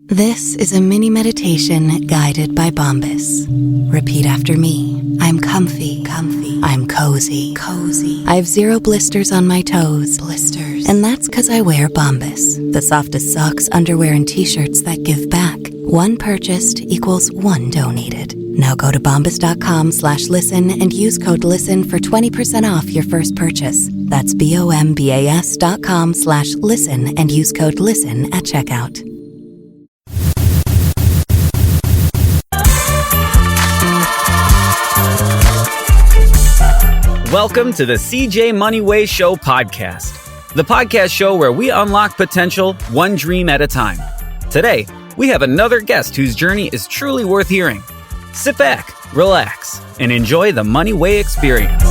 This is a mini meditation guided by Bombas. Repeat after me. I'm comfy. I'm cozy. I have 0 blisters on my toes. And that's 'cause I wear Bombas, the softest socks, underwear, and t-shirts that give back. One purchased equals one donated. Now go to bombas.com/listen and use code LISTEN for 20% off your first purchase. That's bombas.com/listen and use code LISTEN at checkout. Welcome to the CJ Moneyway Show podcast, the podcast show where we unlock potential one dream at a time. Today, we have another guest whose journey is truly worth hearing. Sit back, relax, and enjoy the Moneyway experience.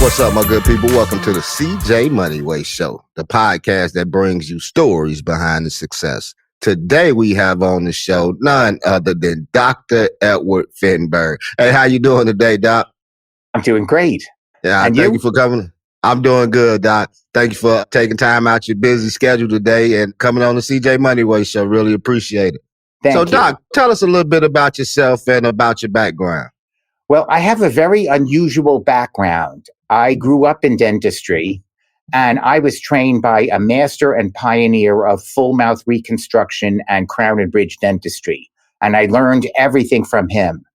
What's up, my good people? Welcome to the CJ Moneyway Show, the podcast that brings you stories behind the success. Today we have on the show none other than Dr. Edward Feinberg. Hey, how you doing today, Doc? I'm doing great. Yeah, thank you for coming. I'm doing good, Doc. Thank you for taking time out your busy schedule today and coming on the CJ Moneyway Show. Really appreciate it. Thank you. Doc, tell us a little bit about yourself and about your background. Well, I have a very unusual background. I grew up in dentistry, and I was trained by a master and pioneer of full mouth reconstruction and crown and bridge dentistry. And I learned everything from him.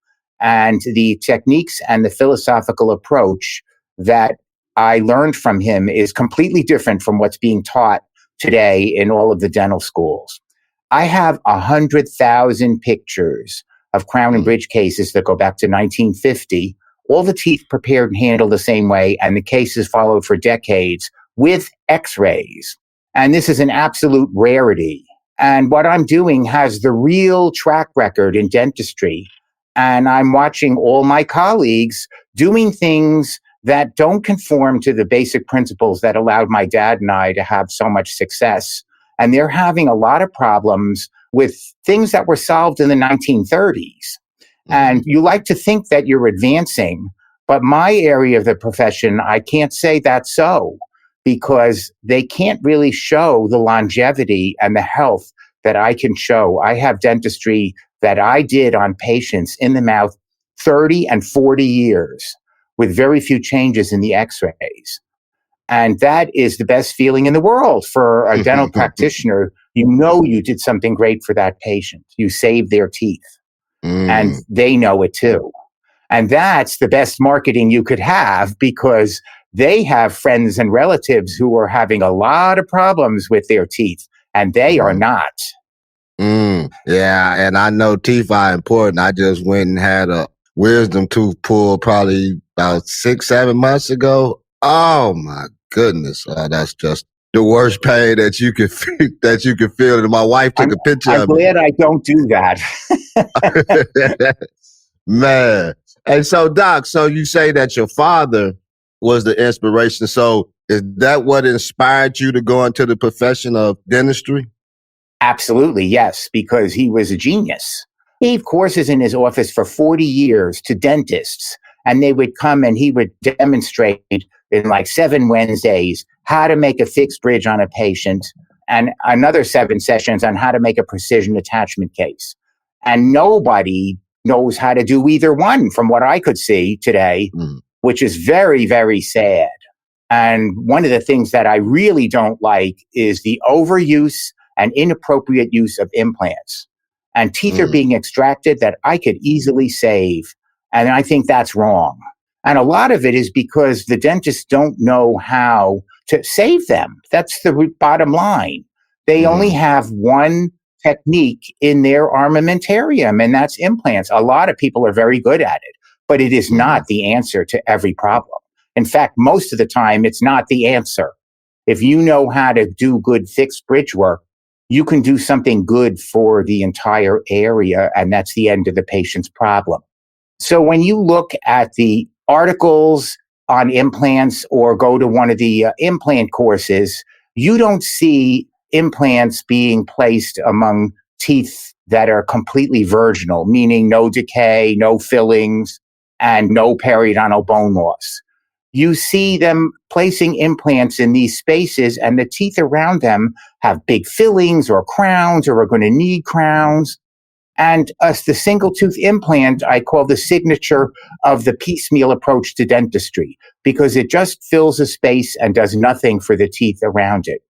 And the techniques and the philosophical approach that I learned from him is completely different from what's being taught today in all of the dental schools. I have 100,000 pictures of crown and bridge cases that go back to 1950. All the teeth prepared and handled the same way, and the cases followed for decades with x-rays. And this is an absolute rarity. And what I'm doing has the real track record in dentistry. And I'm watching all my colleagues doing things that don't conform to the basic principles that allowed my dad and I to have so much success. And they're having a lot of problems with things that were solved in the 1930s. And you like to think that you're advancing, but my area of the profession, I can't say that's so, because they can't really show the longevity and the health that I can show. I have dentistry that I did on patients in the mouth 30 and 40 years with very few changes in the x-rays. And that is the best feeling in the world for a dental practitioner. You know you did something great for that patient. You saved their teeth. And they know it too. And that's the best marketing you could have, because they have friends and relatives who are having a lot of problems with their teeth, and they are not. Yeah, and I know teeth are important. I just went and had a wisdom tooth pulled probably about 6-7 months ago. Oh my goodness, that's just the worst pain that you could feel. And my wife took a picture of it. I'm glad I don't do that. Man. And so, Doc, so you say that your father was the inspiration. So is that what inspired you to go into the profession of dentistry? Absolutely, yes, because he was a genius. He gave courses in his office for 40 years to dentists, and they would come and he would demonstrate in like 7 Wednesdays how to make a fixed bridge on a patient, and another 7 sessions on how to make a precision attachment case. And nobody knows how to do either one from what I could see today, which is very, very sad. And one of the things that I really don't like is the overuse and inappropriate use of implants. And teeth are being extracted that I could easily save. And I think that's wrong. And a lot of it is because the dentists don't know how to save them. That's the bottom line. They only have one technique in their armamentarium, and that's implants. A lot of people are very good at it, but it is not the answer to every problem. In fact, most of the time, it's not the answer. If you know how to do good fixed bridge work, you can do something good for the entire area, and that's the end of the patient's problem. So when you look at the articles on implants or go to one of the implant courses, you don't see implants being placed among teeth that are completely virginal, meaning no decay, no fillings, and no periodontal bone loss. you see them placing implants in these spaces, and the teeth around them have big fillings or crowns or are going to need crowns. And the single tooth implant, I call the signature of the piecemeal approach to dentistry, because it just fills a space and does nothing for the teeth around it.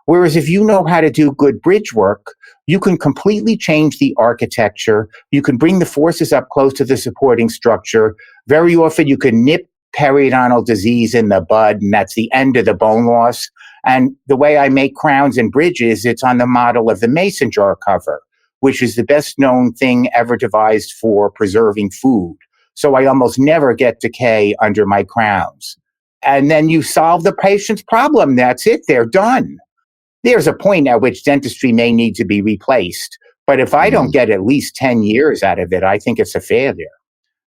Whereas if you know how to do good bridge work, you can completely change the architecture. You can bring the forces up close to the supporting structure. Very often you can nip periodontal disease in the bud, and that's the end of the bone loss. And the way I make crowns and bridges, it's on the model of the mason jar cover, which is the best known thing ever devised for preserving food. So I almost never get decay under my crowns. And then you solve the patient's problem. That's it. They're done. There's a point at which dentistry may need to be replaced. But if I don't get at least 10 years out of it, I think it's a failure.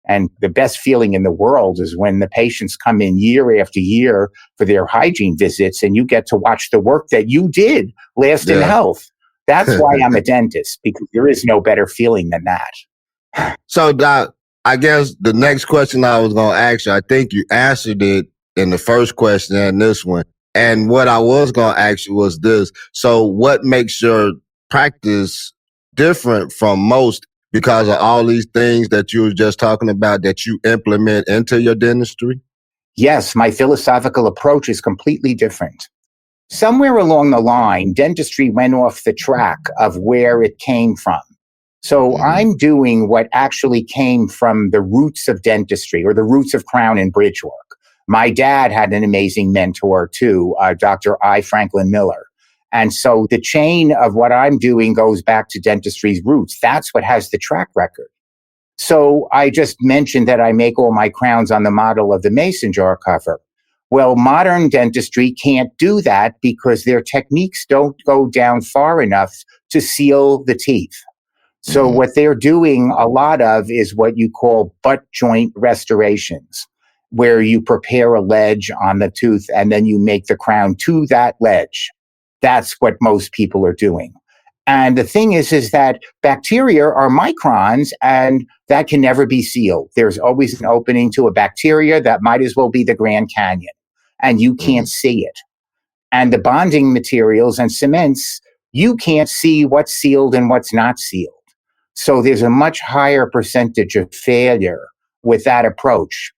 And the best feeling in the world is when the patients come in year after year for their hygiene visits and you get to watch the work that you did last in health. That's why I'm a dentist, because there is no better feeling than that. So, Doc, I guess the next question I was going to ask you, I think you answered it in the first question and this one. And what I was going to ask you was this. So what makes your practice different from most because of all these things that you were just talking about that you implement into your dentistry? Yes, my philosophical approach is completely different. Somewhere along the line, dentistry went off the track of where it came from. So I'm doing what actually came from the roots of dentistry, or the roots of crown and bridge work. My dad had an amazing mentor too, Dr. I. Franklin Miller. And so the chain of what I'm doing goes back to dentistry's roots. That's what has the track record. So I just mentioned that I make all my crowns on the model of the mason jar cover. Well, modern dentistry can't do that because their techniques don't go down far enough to seal the teeth. So what they're doing a lot of is what you call butt joint restorations, where you prepare a ledge on the tooth and then you make the crown to that ledge. That's what most people are doing. And the thing is that bacteria are microns, and that can never be sealed. There's always an opening to a bacteria that might as well be the Grand Canyon, and you can't see it. And the bonding materials and cements, you can't see what's sealed and what's not sealed. So there's a much higher percentage of failure with that approach.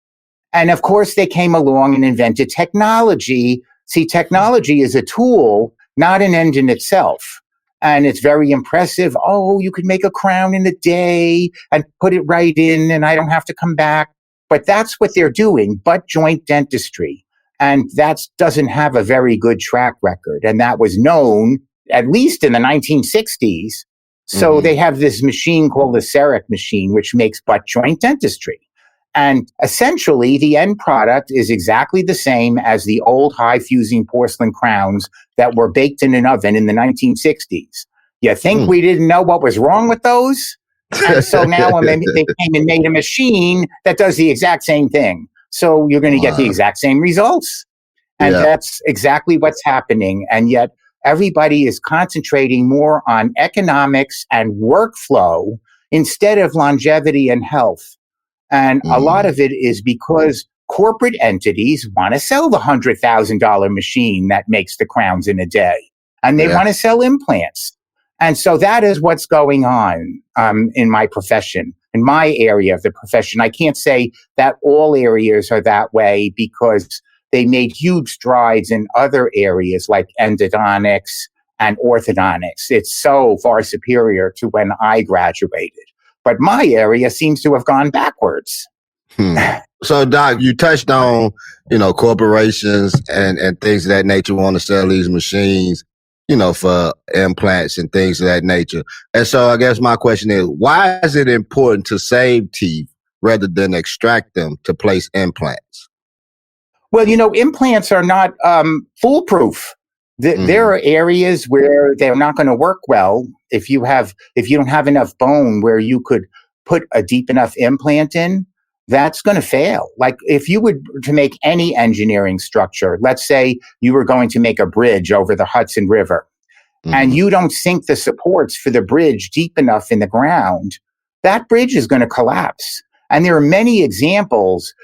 And of course, they came along and invented technology. See, technology is a tool, not an end in itself. And it's very impressive. Oh, you could make a crown in a day and put it right in, and I don't have to come back. But that's what they're doing, butt joint dentistry. And that doesn't have a very good track record. And that was known, at least in the 1960s. So they have this machine called the CEREC machine, which makes butt joint dentistry. And essentially, the end product is exactly the same as the old high-fusing porcelain crowns that were baked in an oven in the 1960s. You think we didn't know what was wrong with those? And so now they came and made a machine that does the exact same thing. So you're going to get the exact same results. And that's exactly what's happening. And yet everybody is concentrating more on economics and workflow instead of longevity and health. And a lot of it is because corporate entities want to sell the $100,000 machine that makes the crowns in a day. And they want to sell implants. And so that is what's going on in my profession, in my area of the profession. I can't say that all areas are that way because they made huge strides in other areas like endodontics and orthodontics. It's so far superior to when I graduated. But my area seems to have gone backwards. So, Doc, you touched on, corporations and things of that nature want to sell these machines, for implants and things of that nature. And so I guess my question is, why is it important to save teeth rather than extract them to place implants? Well, implants are not foolproof. There are areas where they're not going to work well if you don't have enough bone where you could put a deep enough implant in. That's going to fail. Like if you were to make any engineering structure, let's say you were going to make a bridge over the Hudson River, and you don't sink the supports for the bridge deep enough in the ground, that bridge is going to collapse. And there are many examples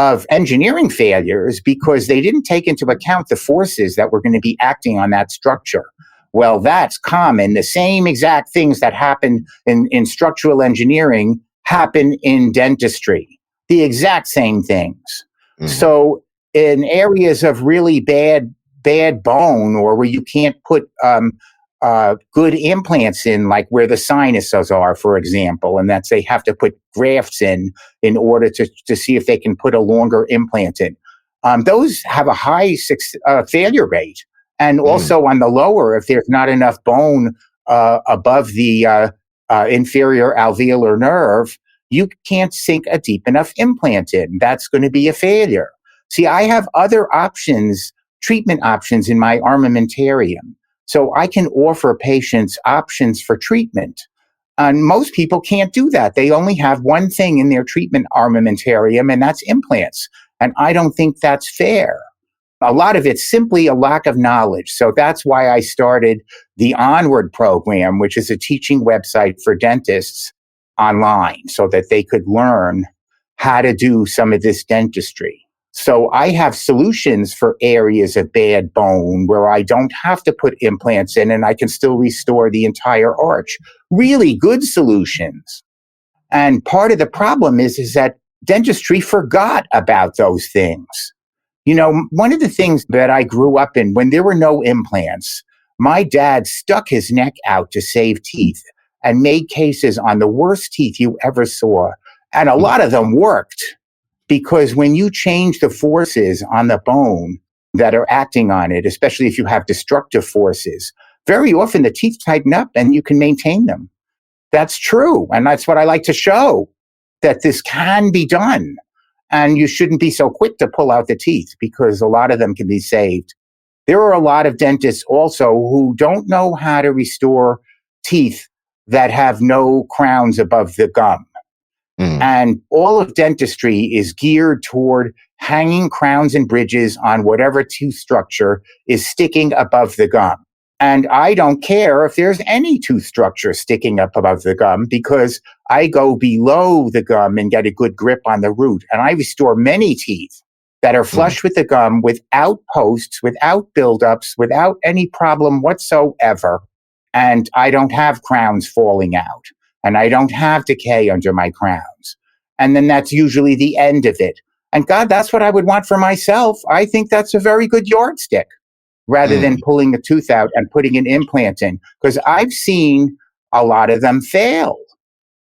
of engineering failures because they didn't take into account the forces that were going to be acting on that structure. Well, that's common. The same exact things that happen in structural engineering happen in dentistry. The exact same things. Mm-hmm. So in areas of really bad bone, or where you can't put good implants in, like where the sinuses are, for example, and that's they have to put grafts in order to see if they can put a longer implant in. Those have a high failure rate. And also on the lower, if there's not enough bone above the inferior alveolar nerve, you can't sink a deep enough implant in. That's going to be a failure. See, I have other options, treatment options in my armamentarium. So I can offer patients options for treatment. And most people can't do that. They only have one thing in their treatment armamentarium, and that's implants. And I don't think that's fair. A lot of it's simply a lack of knowledge. So that's why I started the Onward program, which is a teaching website for dentists online so that they could learn how to do some of this dentistry. So I have solutions for areas of bad bone where I don't have to put implants in and I can still restore the entire arch. Really good solutions. And part of the problem is that dentistry forgot about those things. You know, one of the things that I grew up in, when there were no implants, my dad stuck his neck out to save teeth and made cases on the worst teeth you ever saw. And a lot of them worked. Because when you change the forces on the bone that are acting on it, especially if you have destructive forces, very often the teeth tighten up and you can maintain them. That's true. And that's what I like to show, that this can be done. And you shouldn't be so quick to pull out the teeth because a lot of them can be saved. There are a lot of dentists also who don't know how to restore teeth that have no crowns above the gum. And all of dentistry is geared toward hanging crowns and bridges on whatever tooth structure is sticking above the gum. And I don't care if there's any tooth structure sticking up above the gum because I go below the gum and get a good grip on the root. And I restore many teeth that are flush with the gum without posts, without buildups, without any problem whatsoever. And I don't have crowns falling out. And I don't have decay under my crowns. And then that's usually the end of it. And God, that's what I would want for myself. I think that's a very good yardstick rather than pulling a tooth out and putting an implant in. Because I've seen a lot of them fail.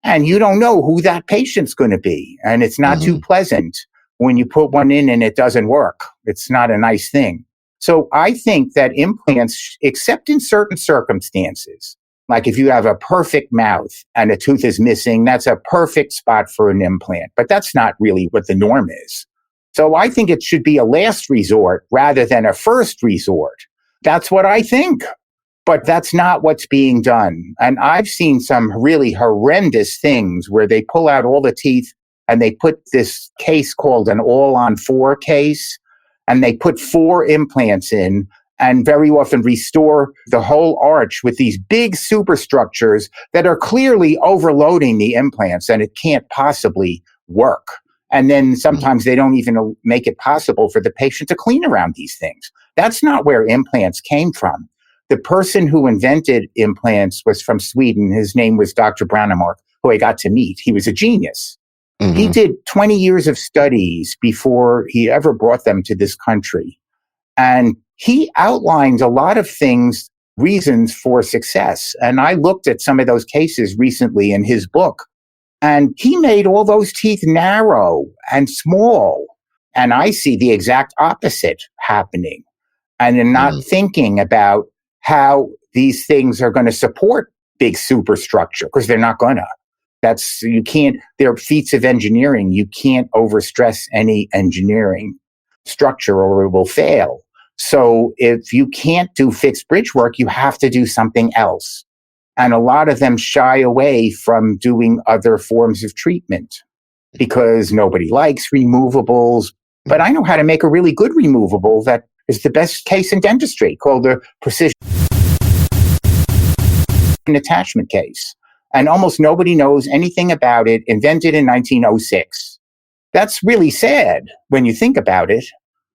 And you don't know who that patient's going to be. And it's not too pleasant when you put one in and it doesn't work. It's not a nice thing. So I think that implants, except in certain circumstances, like if you have a perfect mouth and a tooth is missing, that's a perfect spot for an implant. But that's not really what the norm is. So I think it should be a last resort rather than a first resort. That's what I think. But that's not what's being done. And I've seen some really horrendous things where they pull out all the teeth and they put this case called an all-on-4 case, and they put 4 implants in and very often restore the whole arch with these big superstructures that are clearly overloading the implants, and it can't possibly work. And then sometimes they don't even make it possible for the patient to clean around these things. That's not where implants came from. The person who invented implants was from Sweden. His name was Dr. Brannemark, who I got to meet. He was a genius. He did 20 years of studies before he ever brought them to this country. And he outlined a lot of things, reasons for success. And I looked at some of those cases recently in his book. And he made all those teeth narrow and small. And I see the exact opposite happening. And then not thinking about how these things are going to support big superstructure, because they're not going to. You can't, they're feats of engineering. You can't overstress any engineering structure or it will fail. So if you can't do fixed bridge work, you have to do something else. And a lot of them shy away from doing other forms of treatment because nobody likes removables. But I know how to make a really good removable that is the best case in dentistry, called the precision attachment case. And almost nobody knows anything about it, invented in 1906. That's really sad when you think about it.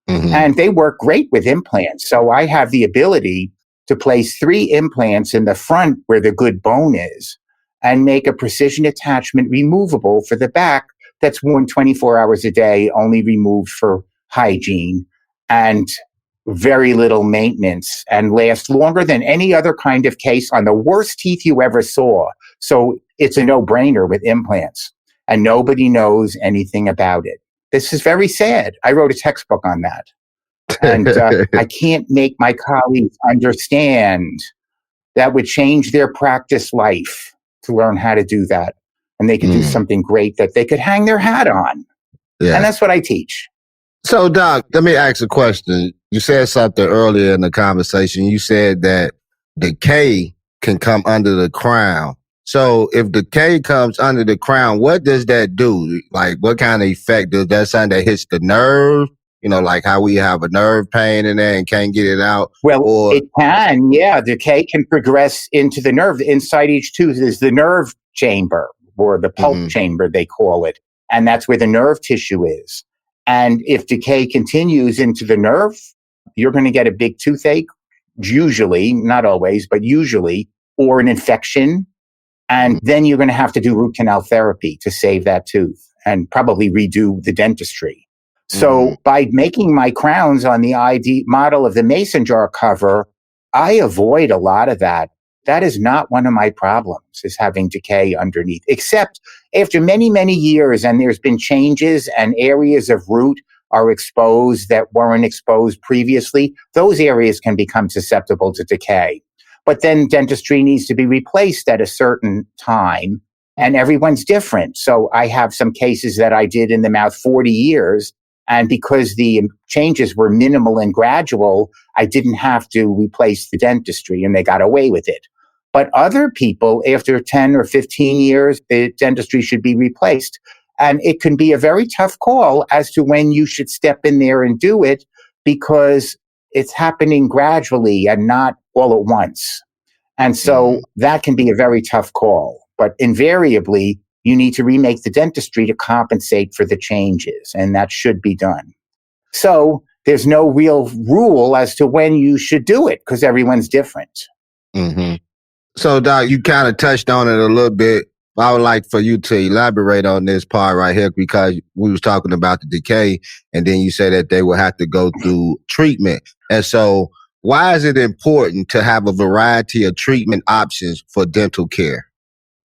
Mm-hmm. And they work great with implants. So I have the ability to place 3 implants in the front where the good bone is and make a precision attachment removable for the back that's worn 24 hours a day, only removed for hygiene and very little maintenance, and lasts longer than any other kind of case on the worst teeth you ever saw. So it's a no-brainer with implants, and nobody knows anything about it. This is very sad. I wrote a textbook on that. And I can't make my colleagues understand that would change their practice life to learn how to do that. And they could do something great that they could hang their hat on. Yeah. And that's what I teach. So, Doc, let me ask a question. You said something earlier in the conversation. You said that decay can come under the crown. So if decay comes under the crown, what does that do? Like, what kind of effect does that something that hits the nerve? You know, like how we have a nerve pain in there and can't get it out? Well, it can, yeah. Decay can progress into the nerve. Inside each tooth is the nerve chamber, or the pulp chamber, they call it. And that's where the nerve tissue is. And if decay continues into the nerve, you're going to get a big toothache, usually, not always, but usually, or an infection. And then you're going to have to do root canal therapy to save that tooth and probably redo the dentistry. So by making my crowns on the ID model of the mason jar cover, I avoid a lot of that. That is not one of my problems, is having decay underneath, except after many, many years, and there's been changes and areas of root are exposed that weren't exposed previously. Those areas can become susceptible to decay. But then dentistry needs to be replaced at a certain time, and everyone's different. So I have some cases that I did in the mouth 40 years, and because the changes were minimal and gradual, I didn't have to replace the dentistry, and they got away with it. But other people, after 10 or 15 years, the dentistry should be replaced. And it can be a very tough call as to when you should step in there and do it, because it's happening gradually and not all at once. And so that can be a very tough call. But invariably, you need to remake the dentistry to compensate for the changes, and that should be done. So there's no real rule as to when you should do it, because everyone's different. So, Doc, you kind of touched on it a little bit. I would like for you to elaborate on this part right here, because we was talking about the decay, and then you said that they will have to go through treatment. And so why is it important to have a variety of treatment options for dental care?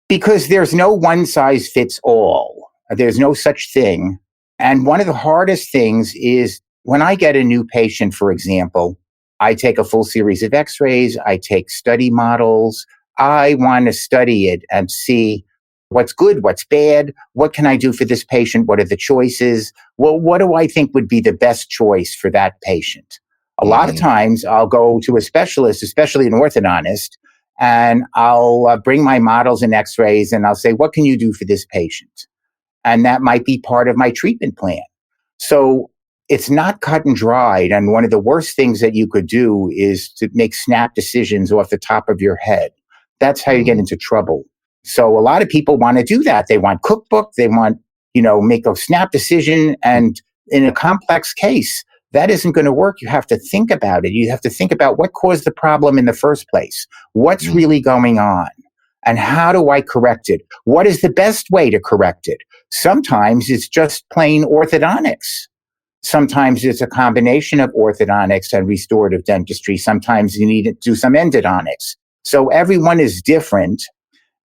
Because there's no one size fits all. There's no such thing. And one of the hardest things is when I get a new patient, for example, I take a full series of x-rays, I take study models. I want to study it and see what's good, what's bad, what can I do for this patient, what are the choices, well, what do I think would be the best choice for that patient? A lot of times I'll go to a specialist, especially an orthodontist, and I'll bring my models and x-rays and I'll say, what can you do for this patient? And that might be part of my treatment plan. So it's not cut and dried. And one of the worst things that you could do is to make snap decisions off the top of your head. That's how you get into trouble. So a lot of people want to do that. They want cookbook. They want, make a snap decision. And in a complex case, that isn't going to work. You have to think about it. You have to think about what caused the problem in the first place. What's really going on? And how do I correct it? What is the best way to correct it? Sometimes it's just plain orthodontics. Sometimes it's a combination of orthodontics and restorative dentistry. Sometimes you need to do some endodontics. So everyone is different.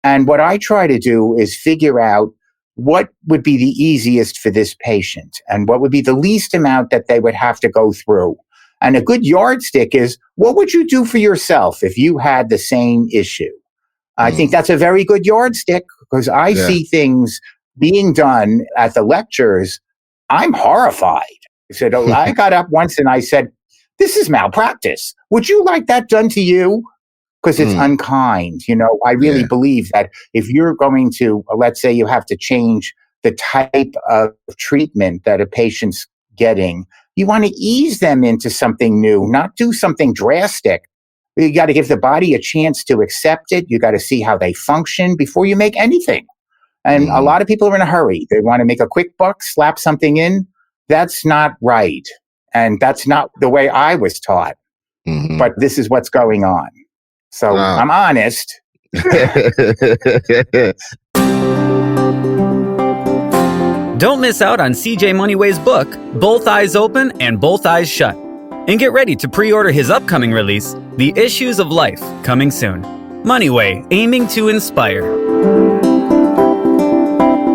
And what I try to do is figure out what would be the easiest for this patient and what would be the least amount that they would have to go through. And a good yardstick is, what would you do for yourself if you had the same issue? I think that's a very good yardstick, because I see things being done at the lectures. I'm horrified. I got up once and I said, this is malpractice. Would you like that done to you? Because it's unkind. I really believe that if you're going to, let's say you have to change the type of treatment that a patient's getting, you want to ease them into something new, not do something drastic. You got to give the body a chance to accept it. You got to see how they function before you make anything. And a lot of people are in a hurry. They want to make a quick buck, slap something in. That's not right. And that's not the way I was taught. But this is what's going on. So I'm honest. Don't miss out on CJ Moneyway's book, Both Eyes Open and Both Eyes Shut. And get ready to pre-order his upcoming release, The Issues of Life, coming soon. Moneyway, aiming to inspire.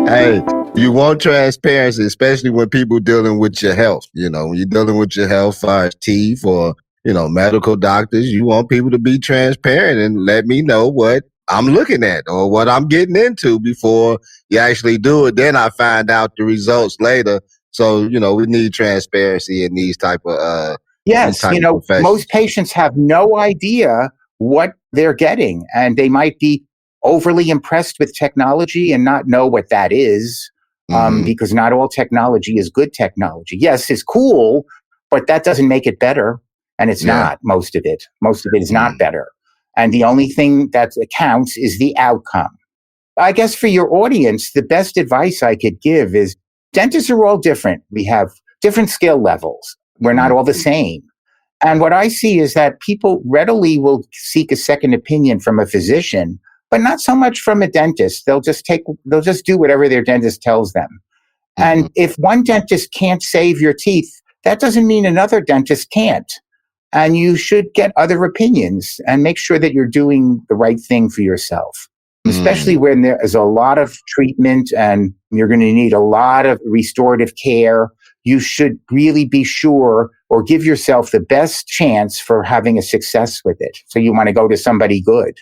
Hey, you want transparency, especially when people dealing with your health. When you're dealing with your health, as far as teeth or, medical doctors, you want people to be transparent and let me know what I'm looking at or what I'm getting into before you actually do it. Then I find out the results later. So, we need transparency in these type of yes, most patients have no idea what they're getting, and they might be overly impressed with technology and not know what that is, because not all technology is good technology. Yes, it's cool, but that doesn't make it better, and it's not. Most of it is not better. And the only thing that counts is the outcome. I guess for your audience, the best advice I could give is dentists are all different. We have different skill levels. We're not all the same. And what I see is that people readily will seek a second opinion from a physician, but not so much from a dentist. They'll just do whatever their dentist tells them. And if one dentist can't save your teeth, that doesn't mean another dentist can't. And you should get other opinions and make sure that you're doing the right thing for yourself, especially when there is a lot of treatment and you're going to need a lot of restorative care. You should really be sure or give yourself the best chance for having a success with it. So you want to go to somebody good.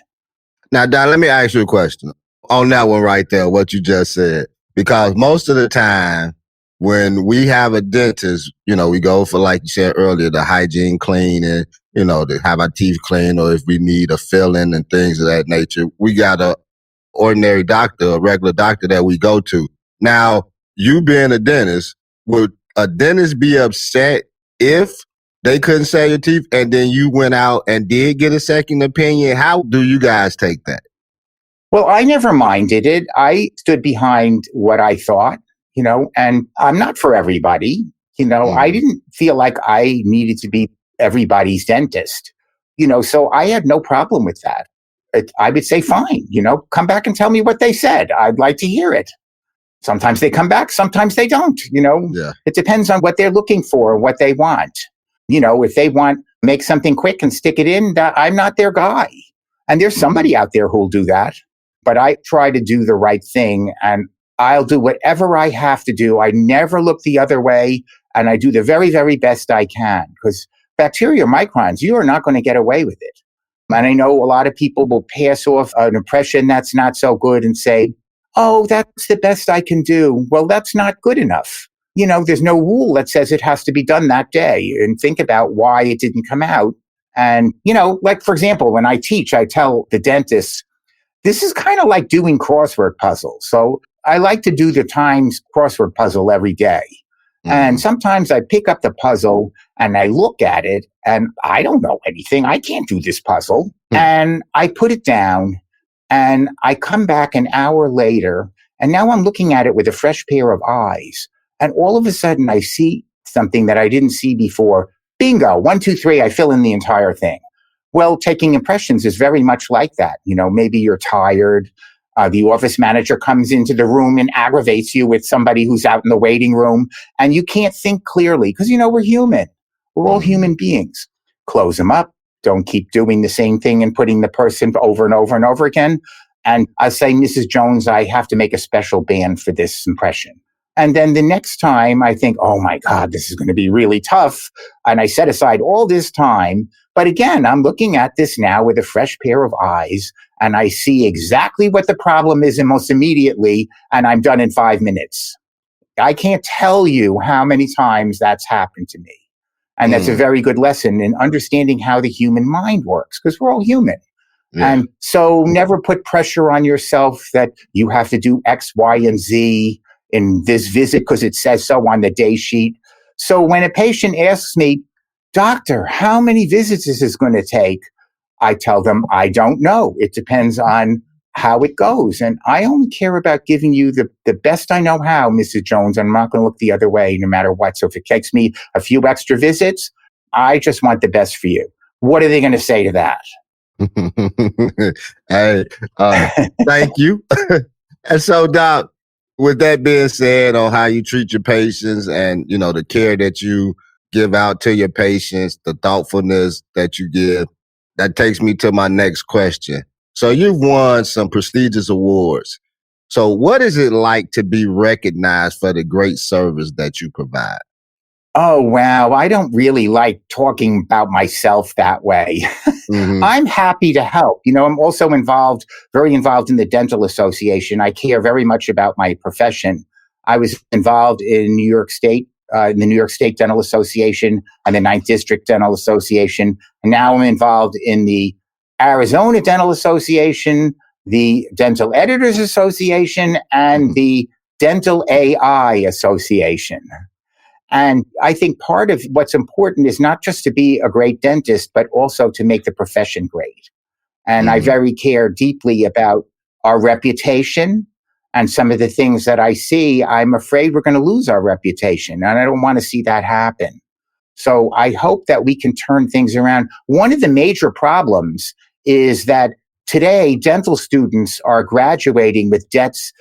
Now, Don, let me ask you a question on that one right there, what you just said. Because most of the time, when we have a dentist, we go for, like you said earlier, the hygiene cleaning, to have our teeth clean, or if we need a filling and things of that nature, we got a ordinary doctor, a regular doctor that we go to. Now, you being a dentist, would a dentist be upset if they couldn't save your teeth and then you went out and did get a second opinion? How do you guys take that? Well, I never minded it. I stood behind what I thought. And I'm not for everybody. I didn't feel like I needed to be everybody's dentist, so I had no problem with that. I would say, fine, come back and tell me what they said. I'd like to hear it. Sometimes they come back, sometimes they don't, It depends on what they're looking for, what they want. If they want make something quick and stick it in, I'm not their guy. And there's somebody out there who'll do that. But I try to do the right thing, and I'll do whatever I have to do. I never look the other way, and I do the very, very best I can, because bacteria microns, you are not going to get away with it. And I know a lot of people will pass off an impression that's not so good and say, oh, that's the best I can do. Well, that's not good enough. There's no rule that says it has to be done that day, and think about why it didn't come out. And, like, for example, when I teach, I tell the dentists, this is kind of like doing crossword puzzles. So I like to do the Times crossword puzzle every day. And sometimes I pick up the puzzle and I look at it and I don't know anything. I can't do this puzzle. And I put it down and I come back an hour later and now I'm looking at it with a fresh pair of eyes. And all of a sudden I see something that I didn't see before. Bingo, 1, 2, 3, I fill in the entire thing. Well, taking impressions is very much like that. Maybe you're tired. The office manager comes into the room and aggravates you with somebody who's out in the waiting room, and you can't think clearly because, we're human. We're all human beings. Close them up. Don't keep doing the same thing and putting the person over and over and over again. And I say, Mrs. Jones, I have to make a special band for this impression. And then the next time I think, oh my God, this is going to be really tough. And I set aside all this time. But again, I'm looking at this now with a fresh pair of eyes, and I see exactly what the problem is almost immediately, and I'm done in 5 minutes. I can't tell you how many times that's happened to me. And that's a very good lesson in understanding how the human mind works, because we're all human. Yeah. And so never put pressure on yourself that you have to do X, Y, and Z in this visit because it says so on the day sheet. So when a patient asks me, doctor, how many visits is this going to take? I tell them, I don't know. It depends on how it goes. And I only care about giving you the best I know how, Mrs. Jones. I'm not going to look the other way no matter what. So if it takes me a few extra visits, I just want the best for you. What are they going to say to that? Hey, thank you. And so, Doc, with that being said, on how you treat your patients and, the care that you give out to your patients, the thoughtfulness that you give, that takes me to my next question. So you've won some prestigious awards. So what is it like to be recognized for the great service that you provide? Oh, wow. I don't really like talking about myself that way. Mm-hmm. I'm happy to help. I'm also very involved in the Dental Association. I care very much about my profession. I was involved in New York State, in the New York State Dental Association and the Ninth District Dental Association. And now I'm involved in the Arizona Dental Association, the Dental Editors Association, and the Dental AI Association. And I think part of what's important is not just to be a great dentist, but also to make the profession great. And I very care deeply about our reputation and some of the things that I see. I'm afraid we're going to lose our reputation, and I don't want to see that happen. So I hope that we can turn things around. One of the major problems is that today dental students are graduating with debts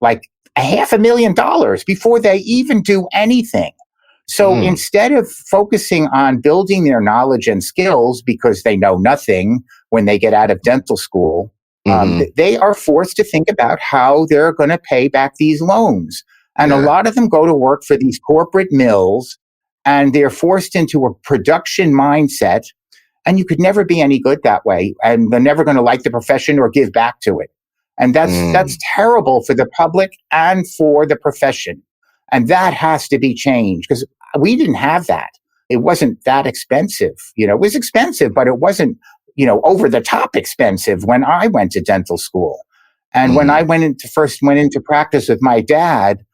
like $500,000 before they even do anything. So instead of focusing on building their knowledge and skills because they know nothing when they get out of dental school, they are forced to think about how they're going to pay back these loans. And a lot of them go to work for these corporate mills, and they're forced into a production mindset. And you could never be any good that way. And they're never going to like the profession or give back to it. And that's terrible for the public and for the profession. And that has to be changed because we didn't have that. It wasn't that expensive. It was expensive, but it wasn't, over the top expensive when I went to dental school. And when I first went into practice with my dad,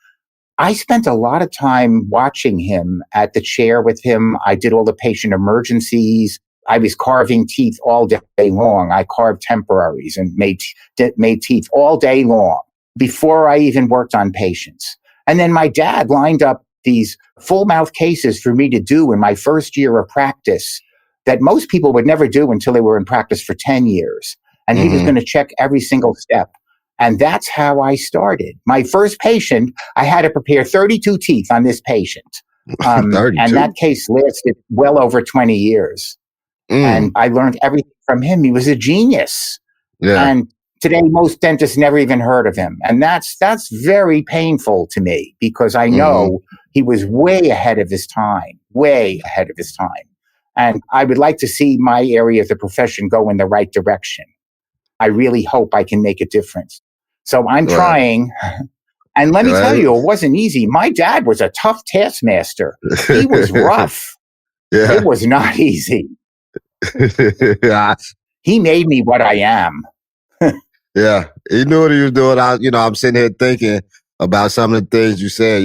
I spent a lot of time watching him at the chair with him. I did all the patient emergencies. I was carving teeth all day long. I carved temporaries and made teeth all day long before I even worked on patients. And then my dad lined up these full mouth cases for me to do in my first year of practice that most people would never do until they were in practice for 10 years. And he was going to check every single step. And that's how I started. My first patient, I had to prepare 32 teeth on this patient. And that case lasted well over 20 years. And I learned everything from him. He was a genius. Yeah. And today, most dentists never even heard of him. And that's very painful to me because I know he was way ahead of his time. And I would like to see my area of the profession go in the right direction. I really hope I can make a difference. So I'm trying. And let me tell you, it wasn't easy. My dad was a tough taskmaster. He was rough. It was not easy. He made me what I am. Yeah, he knew what he was doing. I'm sitting here thinking about some of the things you said,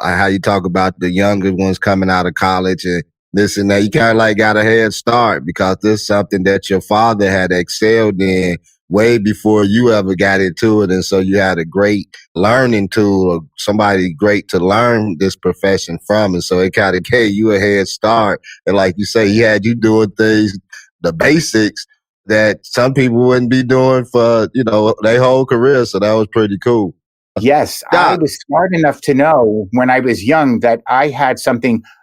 how you talk about the younger ones coming out of college and this and that. You kind of like got a head start because this is something that your father had excelled in way before you ever got into it. And so you had a great learning tool or somebody great to learn this profession from. And so it kind of gave you a head start. And like you say, he had you doing things, the basics that some people wouldn't be doing for, their whole career. So that was pretty cool. Yes, I was smart enough to know when I was young that I had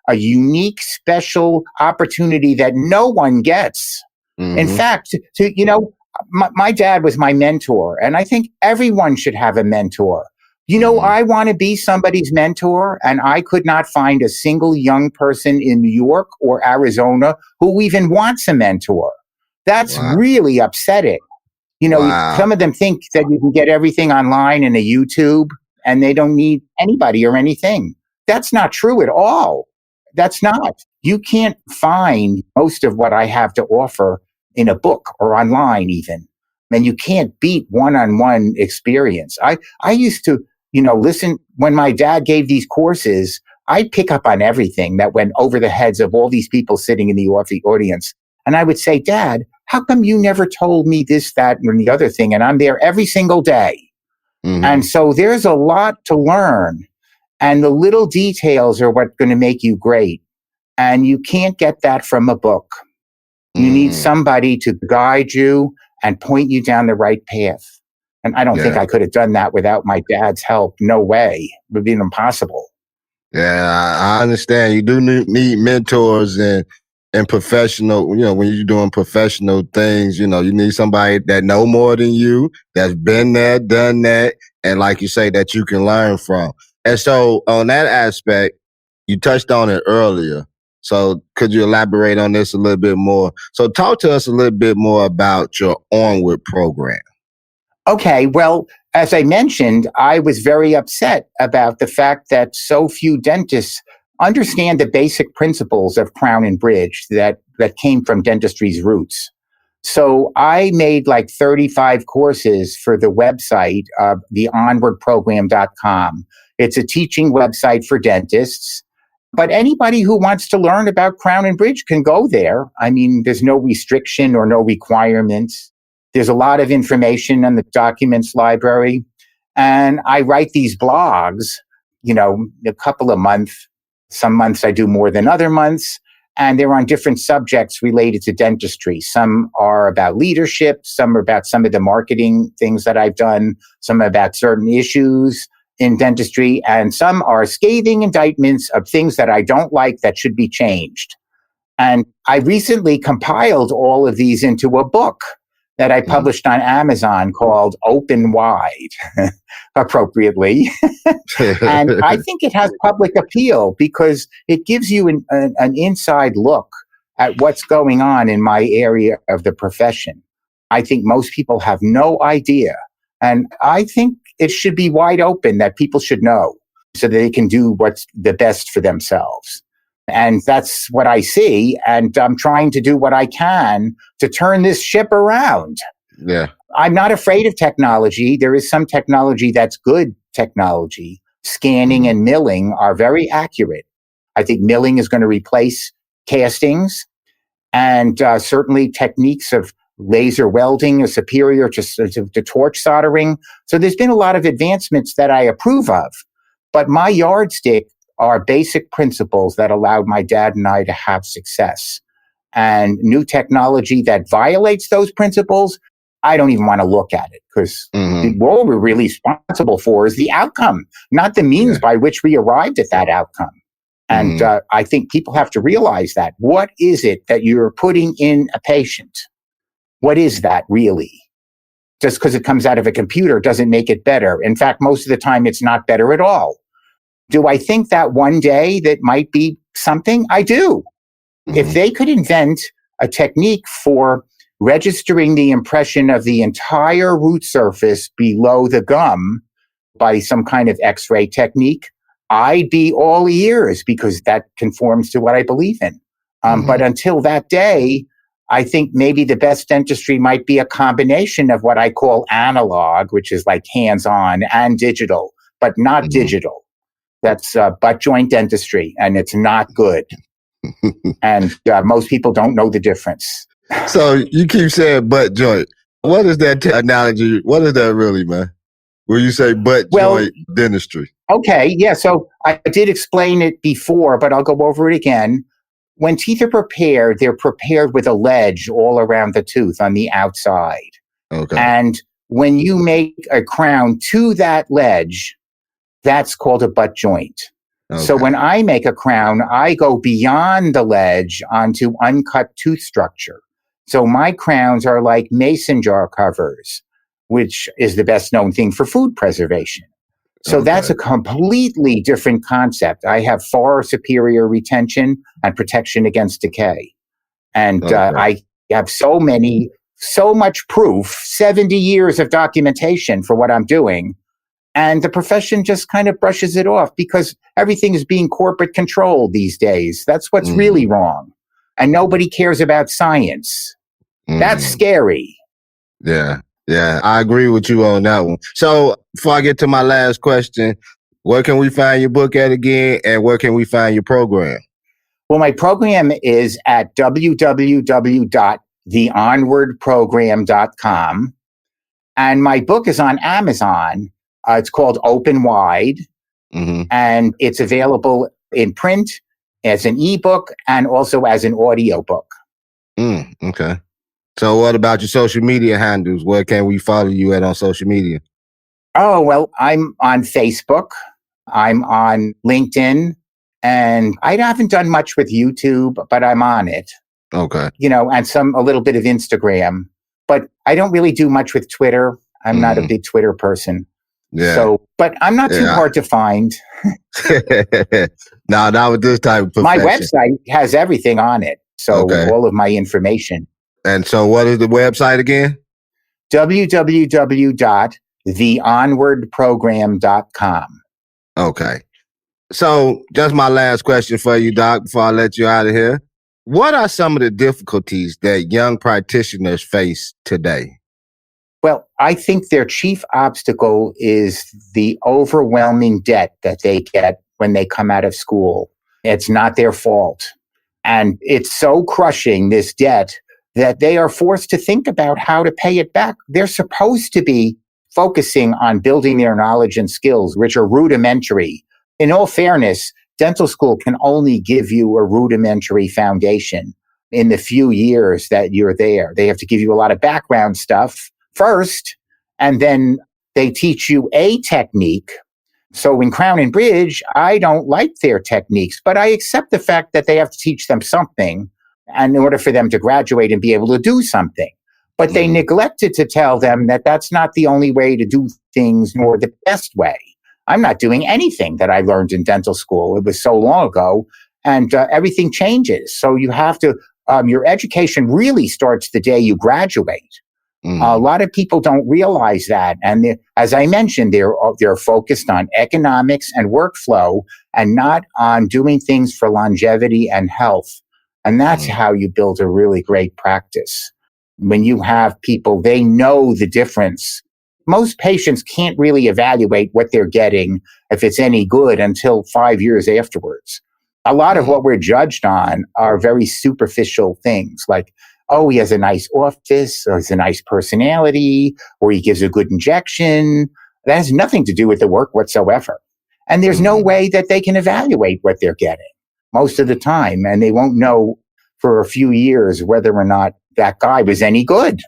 a unique, special opportunity that no one gets. In fact, my dad was my mentor, and I think everyone should have a mentor. I want to be somebody's mentor, and I could not find a single young person in New York or Arizona who even wants a mentor. That's really upsetting. Some of them think that you can get everything online in a YouTube and they don't need anybody or anything. That's not true at all. That's not. You can't find most of what I have to offer in a book or online even. And you can't beat one-on-one experience. I used to, listen when my dad gave these courses, I'd pick up on everything that went over the heads of all these people sitting in the audience. And I would say, Dad, how come you never told me this, that, and the other thing? And I'm there every single day. Mm-hmm. And so there's a lot to learn. And the little details are what's going to make you great. And you can't get that from a book. You need somebody to guide you and point you down the right path. And I don't think I could have done that without my dad's help. No way. It would be impossible. Yeah, I understand. You do need mentors and professional, when you're doing professional things, you need somebody that know more than you, that's been there, done that, and like you say, that you can learn from. And so on that aspect, you touched on it earlier. So could you elaborate on this a little bit more? So talk to us a little bit more about your Onward program. Okay, well, as I mentioned, I was very upset about the fact that so few dentists understand the basic principles of crown and bridge that came from dentistry's roots. So I made like 35 courses for the website of the onwardprogram.com. It's a teaching website for dentists. But anybody who wants to learn about crown and bridge can go there. I mean, there's no restriction or no requirements. There's a lot of information in the documents library. And I write these blogs, a couple of months. Some months I do more than other months. And they're on different subjects related to dentistry. Some are about leadership. Some are about some of the marketing things that I've done. Some are about certain issues in dentistry, and some are scathing indictments of things that I don't like that should be changed. And I recently compiled all of these into a book that I published on Amazon called Open Wide, appropriately. And I think it has public appeal because it gives you an inside look at what's going on in my area of the profession. I think most people have no idea. And I think it should be wide open, that people should know so that they can do what's the best for themselves. And that's what I see. And I'm trying to do what I can to turn this ship around. Yeah. I'm not afraid of technology. There is some technology that's good technology. Scanning and milling are very accurate. I think milling is going to replace castings, and certainly techniques of laser welding is superior to torch soldering. So there's been a lot of advancements that I approve of. But my yardstick are basic principles that allowed my dad and I to have success. And new technology that violates those principles, I don't even want to look at it, because what we're really responsible for is the outcome, not the means by which we arrived at that outcome. And I think people have to realize that. What is it that you're putting in a patient? What is that really? Just because it comes out of a computer doesn't make it better. In fact, most of the time, it's not better at all. Do I think that one day that might be something? I do. If they could invent a technique for registering the impression of the entire root surface below the gum by some kind of X-ray technique, I'd be all ears, because that conforms to what I believe in. But until that day, I think maybe the best dentistry might be a combination of what I call analog, which is like hands-on, and digital, but not digital. That's butt joint dentistry, and it's not good. And most people don't know the difference. So you keep saying butt joint. What is that analogy? What is that really, man? When you say butt joint dentistry? Okay, yeah. So I did explain it before, but I'll go over it again. When teeth are prepared, they're prepared with a ledge all around the tooth on the outside. Okay. And when you make a crown to that ledge, that's called a butt joint. Okay. So when I make a crown, I go beyond the ledge onto uncut tooth structure. So my crowns are like mason jar covers, which is the best known thing for food preservation. So that's a completely different concept. I have far superior retention and protection against decay. And I have so much proof, 70 years of documentation for what I'm doing. And the profession just kind of brushes it off because everything is being corporate controlled these days. That's what's really wrong. And nobody cares about science. That's scary. Yeah. Yeah, I agree with you on that one. So before I get to my last question, where can we find your book at again, and where can we find your program? Well, my program is at www.onwardprogram.com. theonwardprogram.com. And my book is on Amazon. It's called Open Wide, and it's available in print as an ebook and also as an audiobook. Okay. So what about your social media handles? Where can we follow you at on social media? Oh, well, I'm on Facebook. I'm on LinkedIn. And I haven't done much with YouTube, but I'm on it. Okay. And a little bit of Instagram. But I don't really do much with Twitter. I'm not a big Twitter person. Yeah. So, but I'm not too hard to find. No, not with this type of profession. My website has everything on it. So all of my information. And so what is the website again? www.theonwardprogram.com. Okay. So just my last question for you, Doc, before I let you out of here. What are some of the difficulties that young practitioners face today? Well, I think their chief obstacle is the overwhelming debt that they get when they come out of school. It's not their fault. And it's so crushing, this debt, that they are forced to think about how to pay it back. They're supposed to be focusing on building their knowledge and skills, which are rudimentary. In all fairness, dental school can only give you a rudimentary foundation in the few years that you're there. They have to give you a lot of background stuff first, and then they teach you a technique. So in Crown and Bridge, I don't like their techniques, but I accept the fact that they have to teach them something and in order for them to graduate and be able to do something. But they neglected to tell them that that's not the only way to do things, nor the best way. I'm not doing anything that I learned in dental school. It was so long ago, and everything changes. So you have to, your education really starts the day you graduate. A lot of people don't realize that. And as I mentioned, they're focused on economics and workflow and not on doing things for longevity and health. And that's how you build a really great practice. When you have people, they know the difference. Most patients can't really evaluate what they're getting, if it's any good, until 5 years afterwards. A lot of what we're judged on are very superficial things like, oh, he has a nice office, or he's a nice personality, or he gives a good injection. That has nothing to do with the work whatsoever. And there's no way that they can evaluate what they're getting most of the time. And they won't know for a few years whether or not that guy was any good.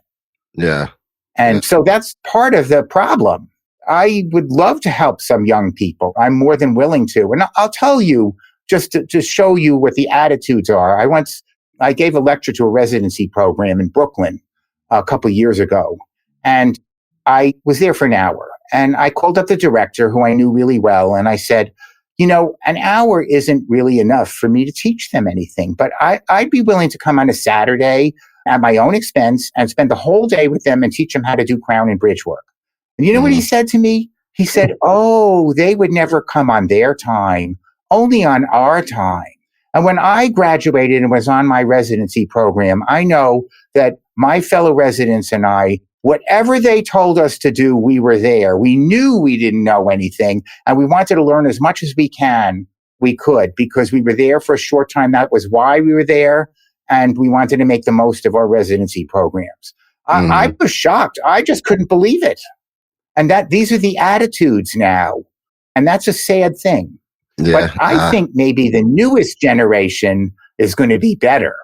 Yeah. And so that's part of the problem. I would love to help some young people. I'm more than willing to. And I'll tell you, just to show you what the attitudes are. I gave a lecture to a residency program in Brooklyn a couple of years ago, and I was there for an hour. And I called up the director, who I knew really well, and I said, an hour isn't really enough for me to teach them anything, but I'd be willing to come on a Saturday at my own expense and spend the whole day with them and teach them how to do Crown and Bridge work. And you know what he said to me? He said, oh, they would never come on their time, only on our time. And when I graduated and was on my residency program, I know that my fellow residents and I, whatever they told us to do, we were there. We knew we didn't know anything, and we wanted to learn as much as we could, because we were there for a short time. That was why we were there, and we wanted to make the most of our residency programs. I was shocked. I just couldn't believe it. And these are the attitudes now, and that's a sad thing. Yeah. But I think maybe the newest generation is going to be better.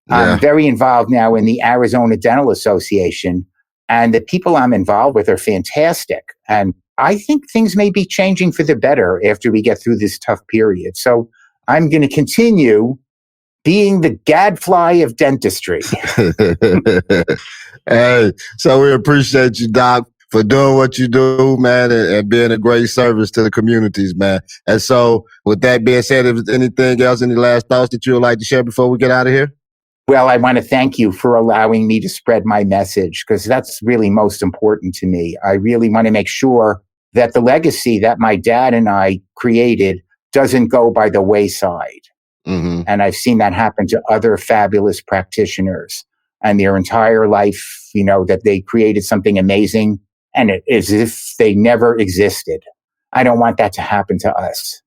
I'm very involved now in the Arizona Dental Association, and the people I'm involved with are fantastic. And I think things may be changing for the better after we get through this tough period. So I'm going to continue being the gadfly of dentistry. Hey, so we appreciate you, Doc, for doing what you do, man, and being a great service to the communities, man. And so with that being said, if there's anything else, any last thoughts that you would like to share before we get out of here? Well, I want to thank you for allowing me to spread my message, because that's really most important to me. I really want to make sure that the legacy that my dad and I created doesn't go by the wayside. And I've seen that happen to other fabulous practitioners, and their entire life, that they created something amazing, and it is as if they never existed. I don't want that to happen to us.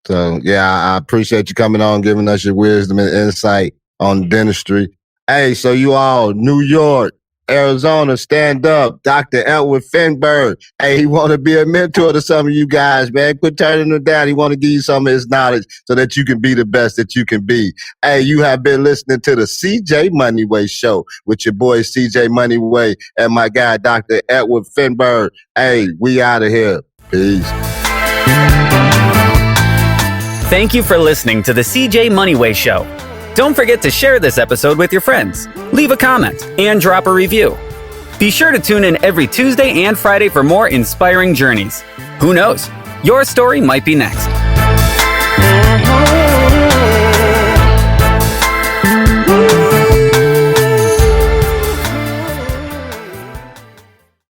So, I appreciate you coming on, giving us your wisdom and insight on dentistry. Hey, so you all, New York, Arizona, stand up. Dr. Edward Feinberg. Hey, he want to be a mentor to some of you guys, man. Quit turning him down. He want to give you some of his knowledge so that you can be the best that you can be. Hey, you have been listening to the CJ Moneyway Show with your boy CJ Moneyway and my guy, Dr. Edward Feinberg. Hey, we out of here. Peace. Thank you for listening to the CJ Moneyway Show. Don't forget to share this episode with your friends, leave a comment, and drop a review. Be sure to tune in every Tuesday and Friday for more inspiring journeys. Who knows? Your story might be next.